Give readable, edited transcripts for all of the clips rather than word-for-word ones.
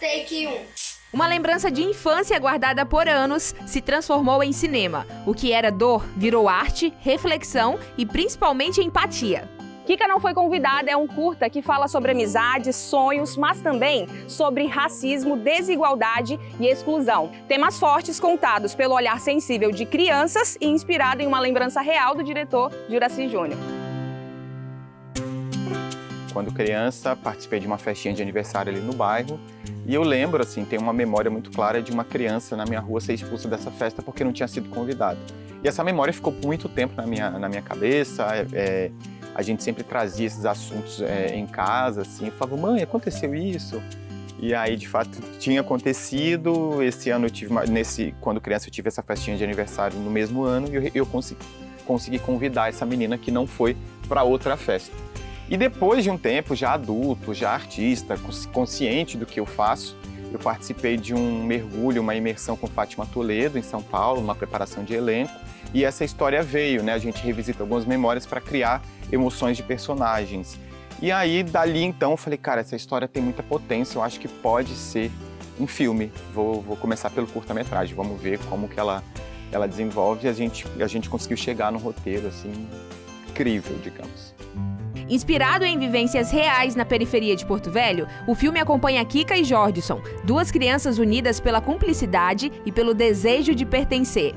Take 1. Uma lembrança de infância guardada por anos se transformou em cinema. O que era dor virou arte, reflexão e principalmente empatia. Kika Não Foi Convidada é um curta que fala sobre amizade, sonhos, mas também sobre racismo, desigualdade e exclusão. Temas fortes contados pelo olhar sensível de crianças e inspirado em uma lembrança real do diretor Juracy Júnior. Quando criança, participei de uma festinha de aniversário ali no bairro e eu lembro, assim, tenho uma memória muito clara de uma criança na minha rua ser expulsa dessa festa porque não tinha sido convidada. E essa memória ficou por muito tempo na minha cabeça. A gente sempre trazia esses assuntos em casa, assim, eu falava, mãe, aconteceu isso? E aí, de fato, tinha acontecido. Esse ano eu tive, quando criança, eu tive essa festinha de aniversário no mesmo ano e eu consegui convidar essa menina que não foi para outra festa. E depois de um tempo, já adulto, já artista, consciente do que eu faço, eu participei de um mergulho, uma imersão com Fátima Toledo, em São Paulo, uma preparação de elenco. E essa história veio, né? A gente revisita algumas memórias para criar emoções de personagens. E aí, dali então, eu falei, cara, essa história tem muita potência, eu acho que pode ser um filme. Vou começar pelo curta-metragem, vamos ver como que ela desenvolve. E a gente conseguiu chegar num roteiro, assim, incrível, digamos. Inspirado em vivências reais na periferia de Porto Velho, o filme acompanha Kika e Jordison, duas crianças unidas pela cumplicidade e pelo desejo de pertencer.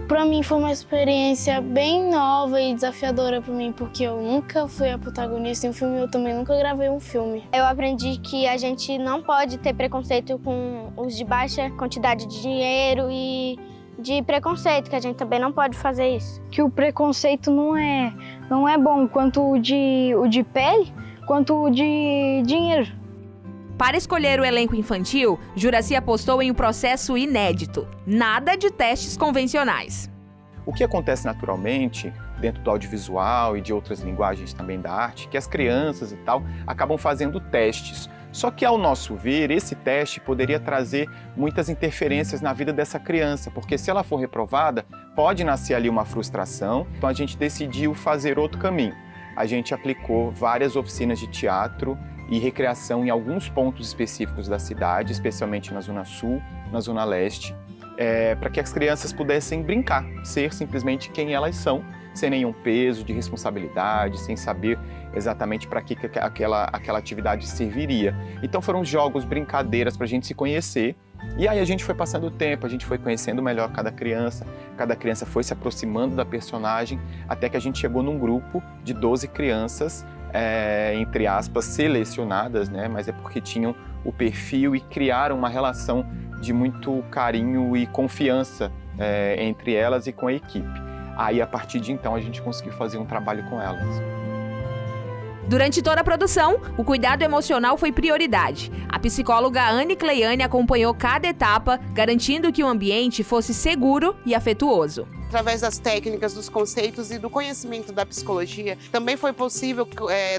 Para mim foi uma experiência bem nova e desafiadora para mim, porque eu nunca fui a protagonista em um filme, eu também nunca gravei um filme. Eu aprendi que a gente não pode ter preconceito com os de baixa quantidade de dinheiro e de preconceito, que a gente também não pode fazer isso. Que o preconceito não é bom, quanto o de pele, quanto o de dinheiro. Para escolher o elenco infantil, Juracy apostou em um processo inédito. Nada de testes convencionais. O que acontece naturalmente, dentro do audiovisual e de outras linguagens também da arte, que as crianças e tal acabam fazendo testes. Só que, ao nosso ver, esse teste poderia trazer muitas interferências na vida dessa criança, porque se ela for reprovada, pode nascer ali uma frustração. Então a gente decidiu fazer outro caminho. A gente aplicou várias oficinas de teatro e recreação em alguns pontos específicos da cidade, especialmente na Zona Sul, na Zona Leste, para que as crianças pudessem brincar, ser simplesmente quem elas são, sem nenhum peso de responsabilidade, sem saber exatamente para que aquela atividade serviria. Então foram jogos, brincadeiras para a gente se conhecer. E aí a gente foi passando o tempo, a gente foi conhecendo melhor cada criança foi se aproximando da personagem, até que a gente chegou num grupo de 12 crianças, entre aspas, selecionadas, né? Mas é porque tinham o perfil e criaram uma relação de muito carinho e confiança entre elas e com a equipe. Aí, a partir de então, a gente conseguiu fazer um trabalho com elas. Durante toda a produção, o cuidado emocional foi prioridade. A psicóloga Anne Cleiane acompanhou cada etapa, garantindo que o ambiente fosse seguro e afetuoso. Através das técnicas, dos conceitos e do conhecimento da psicologia, também foi possível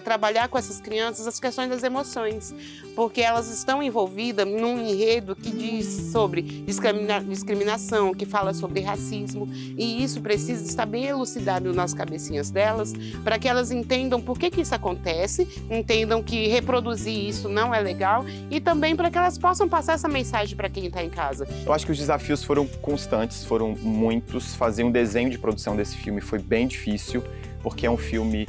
trabalhar com essas crianças as questões das emoções, porque elas estão envolvidas num enredo que diz sobre discriminação, que fala sobre racismo, e isso precisa estar bem elucidado nas cabecinhas delas, para que elas entendam por que isso acontece, entendam que reproduzir isso não é legal, e também para que elas possam passar essa mensagem para quem está em casa. Eu acho que os desafios foram constantes, foram muitos. Fazer um desenho de produção desse filme foi bem difícil, porque é um filme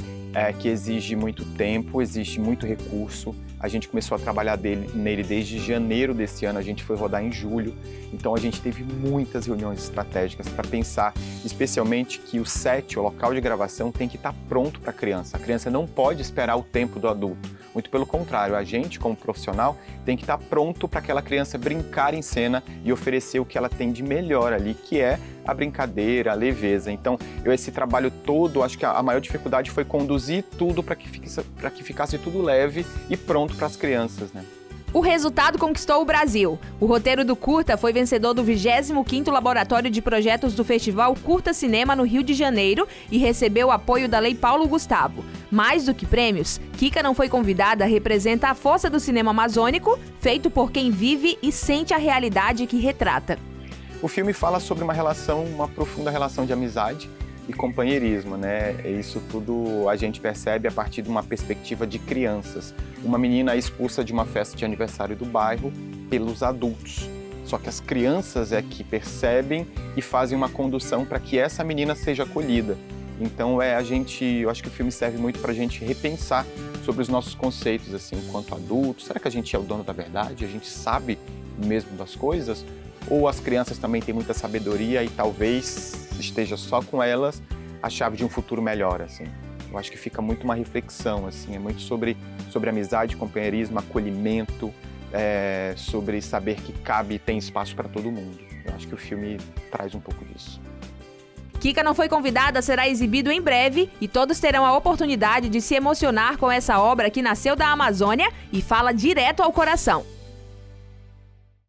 que exige muito tempo, exige muito recurso. A gente começou a trabalhar nele desde janeiro desse ano, a gente foi rodar em julho. Então a gente teve muitas reuniões estratégicas para pensar, especialmente que o set, o local de gravação, tem que estar pronto para a criança. A criança não pode esperar o tempo do adulto. Muito pelo contrário, a gente, como profissional, tem que estar pronto para aquela criança brincar em cena e oferecer o que ela tem de melhor ali, que é a brincadeira, a leveza. Então, esse trabalho todo, acho que a maior dificuldade foi conduzir tudo para que ficasse tudo leve e pronto para as crianças, né? O resultado conquistou o Brasil. O roteiro do curta foi vencedor do 25º Laboratório de Projetos do Festival Curta Cinema no Rio de Janeiro e recebeu o apoio da Lei Paulo Gustavo. Mais do que prêmios, Kika Não Foi Convidada representa a força do cinema amazônico, feito por quem vive e sente a realidade que retrata. O filme fala sobre uma profunda relação de amizade e companheirismo, né? Isso tudo a gente percebe a partir de uma perspectiva de crianças. Uma menina é expulsa de uma festa de aniversário do bairro pelos adultos. Só que as crianças é que percebem e fazem uma condução para que essa menina seja acolhida. Então eu acho que o filme serve muito para a gente repensar sobre os nossos conceitos, assim, enquanto adultos. Será que a gente é o dono da verdade? A gente sabe mesmo das coisas? Ou as crianças também têm muita sabedoria e talvez esteja só com elas a chave de um futuro melhor, assim? Eu acho que fica muito uma reflexão, assim, é muito sobre amizade, companheirismo, acolhimento, sobre saber que cabe e tem espaço para todo mundo. Eu acho que o filme traz um pouco disso. Kika Não Foi Convidada será exibido em breve e todos terão a oportunidade de se emocionar com essa obra que nasceu da Amazônia e fala direto ao coração.